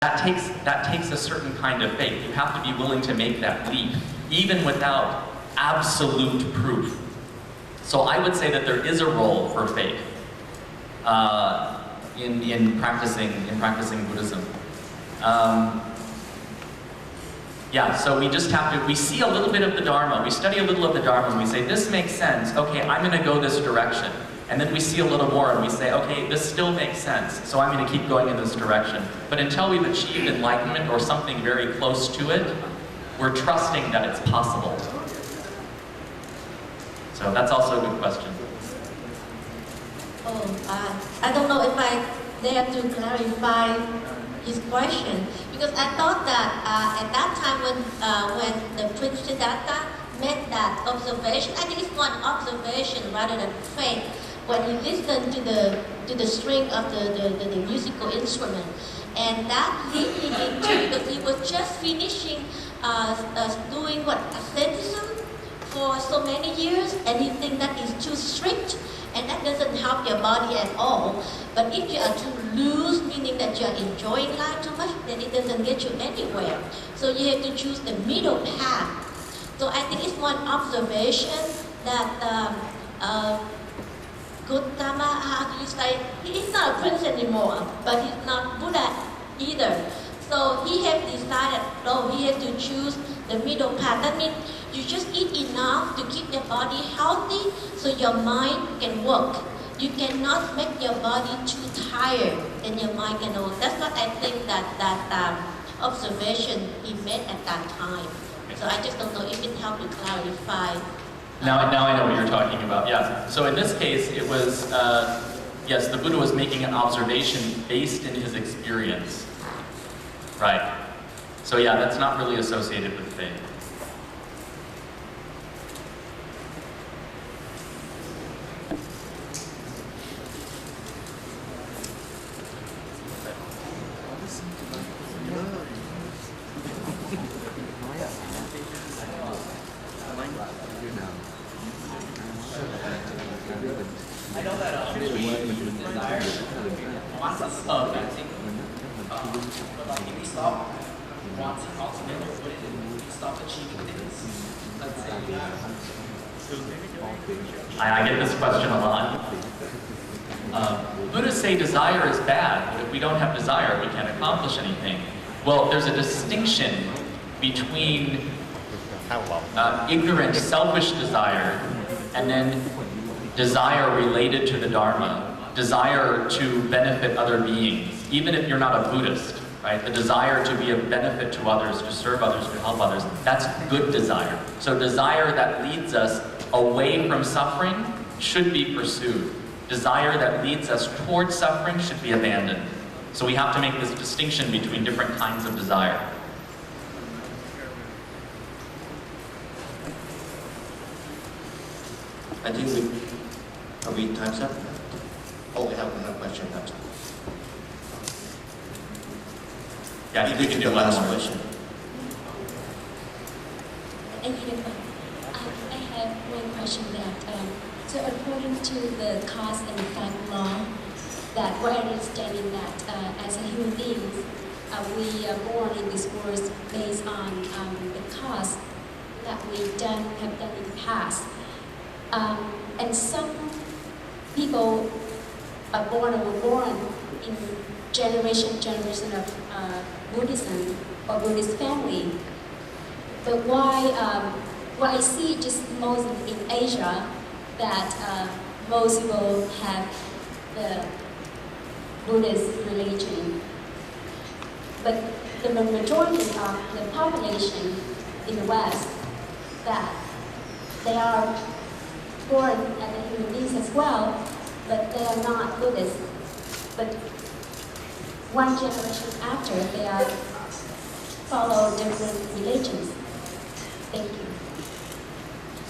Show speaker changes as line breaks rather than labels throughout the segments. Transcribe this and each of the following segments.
that takes a certain kind of faith. You have to be willing to make that leap, even without absolute proof. So I would say that there is a role for faith in practicing Buddhism. Yeah, so we just have to, we see a little bit of the Dharma, we study a little of the Dharma, and we say, this makes sense, okay, I'm going to go this direction. And then we see a little more and we say, okay, this still makes sense, so I'm going to keep going in this direction. But until we've achieved enlightenment or something very close to it, we're trusting that it's possible. So that's also a good question.
I don't know if I dare to clarify his question, because I thought that at that time when the Prince Siddhartha made that observation, I think it's one observation rather than faith, when he listened to the string of the musical instrument, and that led him into, because he was just finishing doing asceticism for so many years, and he thinks that is too strict, and that doesn't help your body at all. But if you are too loose, meaning that you are enjoying life too much, then it doesn't get you anywhere. So you have to choose the middle path. So I think it's one observation that Gautama, how do you say, he's not a prince anymore, but he's not Buddha either. So he has decided, no, he has to choose the middle path. That means you just eat enough to keep your body healthy so your mind can work. You cannot make your body too tired and your mind can work. That's what I think that observation he made at that time. So I just don't know if it helped to clarify.
Now I know what you're talking about, yes. So in this case, it was, yes, the Buddha was making an observation based in his experience. Right. So yeah, that's not really associated with faith.
I know that desire wants us but like if we stop wanting ultimately what it is, we stop achieving things. Let's say
I get this question a lot. Buddhists say desire is bad, but if we don't have desire, we can't accomplish anything. Well, there's a distinction between ignorant, selfish desire and then desire related to the Dharma, desire to benefit other beings, even if you're not a Buddhist, right? The desire to be of benefit to others, to serve others, to help others, that's good desire. So desire that leads us away from suffering should be pursued. Desire that leads us towards suffering should be abandoned. So we have to make this distinction between different kinds of desire.
I think we time's up. Oh, we have another question.
Yeah, I think we can do
the last
one more.
question.
I have one question that, so according to the cause and effect law, that we're understanding that as a human beings, we are born in this world based on the cause that we have done in the past. And some people are born or were born in generation of Buddhism or Buddhist family. But why I see just most in Asia that most people have the Buddhist religion. But the majority of the population in the West, that they are born as human beings as well, but they are not Buddhist. But one generation after, they are follow different religions. Thank you.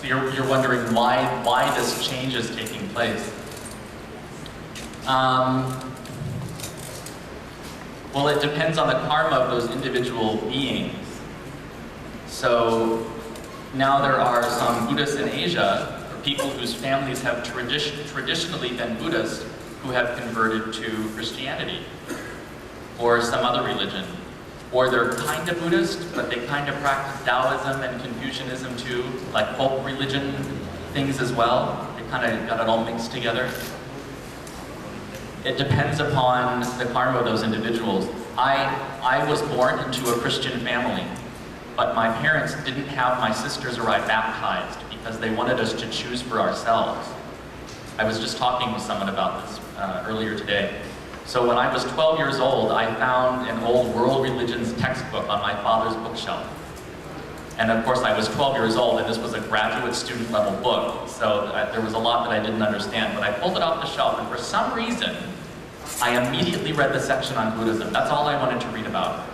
So you're wondering why this change is taking place. Well, it depends on the karma of those individual beings. So now there are some Buddhists in Asia, or people whose families have traditionally been Buddhist, who have converted to Christianity or some other religion. or they're kind of Buddhist, but they kind of practice Taoism and Confucianism too, like folk religion things as well. They kind of got it all mixed together. It depends upon the karma of those individuals. I was born into a Christian family, but my parents didn't have my sisters or I baptized because they wanted us to choose for ourselves. I was just talking with someone about this earlier today. So when I was 12 years old, I found an old world religions textbook on my father's bookshelf. And of course I was 12 years old and this was a graduate student level book, so there was a lot that I didn't understand, but I pulled it off the shelf and for some reason, I immediately read the section on Buddhism. That's all I wanted to read about.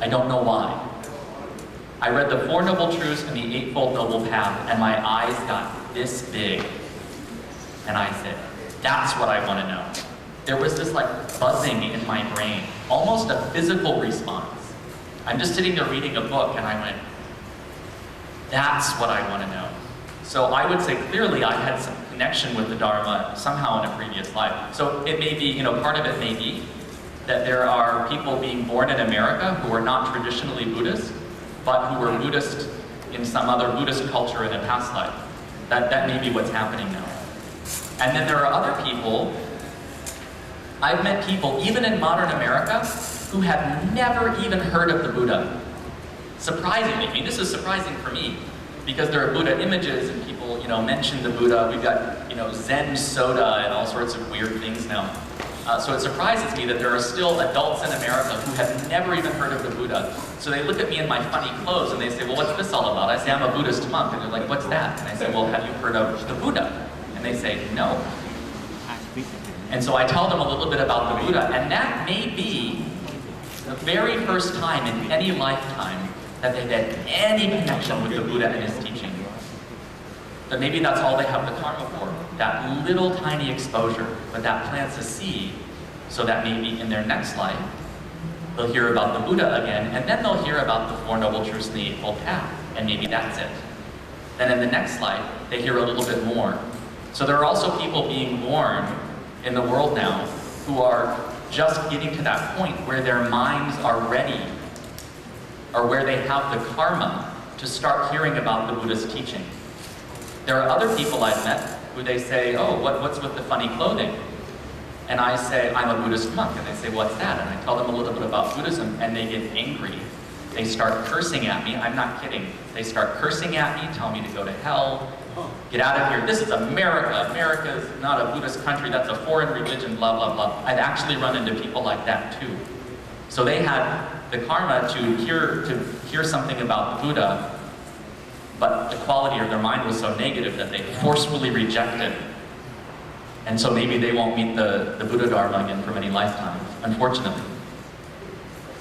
I don't know why. I read the Four Noble Truths and the Eightfold Noble Path and my eyes got this big. And I said, that's what I want to know. There was this like buzzing in my brain, almost a physical response. I'm just sitting there reading a book and I went, that's what I want to know. So I would say clearly I had some connection with the Dharma somehow in a previous life. So it may be, part of it may be that there are people being born in America who are not traditionally Buddhist, but who were Buddhist in some other Buddhist culture in a past life. That may be what's happening now. And then there are other people, I've met people, even in modern America, who have never even heard of the Buddha. Surprisingly, this is surprising for me, because there are Buddha images and people, mention the Buddha. We've got, Zen soda and all sorts of weird things now. So it surprises me that there are still adults in America who have never even heard of the Buddha. So they look at me in my funny clothes and they say, well, what's this all about? I say, I'm a Buddhist monk. And they're like, what's that? And I say, well, have you heard of the Buddha? And they say, no. And so I tell them a little bit about the Buddha, and that may be the very first time in any lifetime that they've had any connection with the Buddha and his teaching. But maybe that's all they have the karma for, that little tiny exposure, but that plants a seed so that maybe in their next life, they'll hear about the Buddha again, and then they'll hear about the Four Noble Truths and the Eightfold Path, and maybe that's it. Then in the next life, they hear a little bit more. So there are also people being born in the world now who are just getting to that point where their minds are ready, or where they have the karma to start hearing about the Buddha's teaching. There are other people I've met who they say, oh, what's with the funny clothing? And I say, I'm a Buddhist monk. And they say, what's that? And I tell them a little bit about Buddhism, and they get angry. They start cursing at me. I'm not kidding. They start cursing at me, tell me to go to hell, get out of here. This is America. America is not a Buddhist country. That's a foreign religion, blah, blah, blah. I've actually run into people like that too. So they had the karma to hear something about the Buddha, but the quality of their mind was so negative that they forcefully rejected. And so maybe they won't meet the Buddha Dharma again for many lifetimes, unfortunately.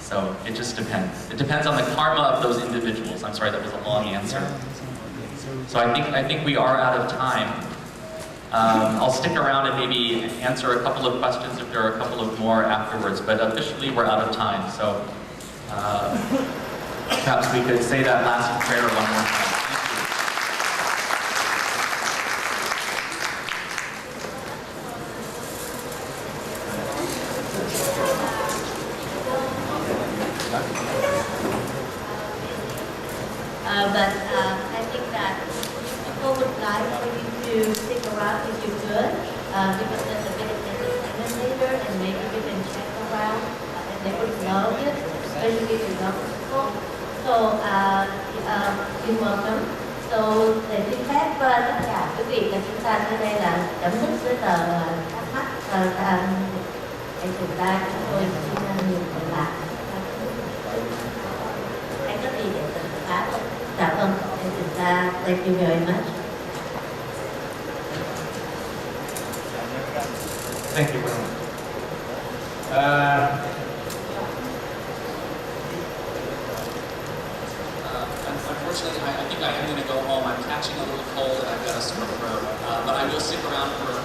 So it just depends. It depends on the karma of those individuals. I'm sorry, that was a long answer. So I think we are out of time. I'll stick around and maybe answer a couple of questions if there are a couple of more afterwards, but officially we're out of time. So perhaps we could say that last prayer one more time.
But I think that people would like for you to stick around if you could, because there's a bit of entertainment later, and maybe we can check around, and they would love it, especially if you love people. So you're welcome. So để xin phép tất cả quý vị là chúng ta tới đây là chấm dứt với tờ thắc mắc để chúng ta chúng tôi xin nhiều phần lại. Anh có gì để tự phá không? Dạ vâng, thank you very much.
Thank you very much.
Unfortunately, I think I am going to go home. I'm catching a little cold and I've got a sore throat, but I will stick around for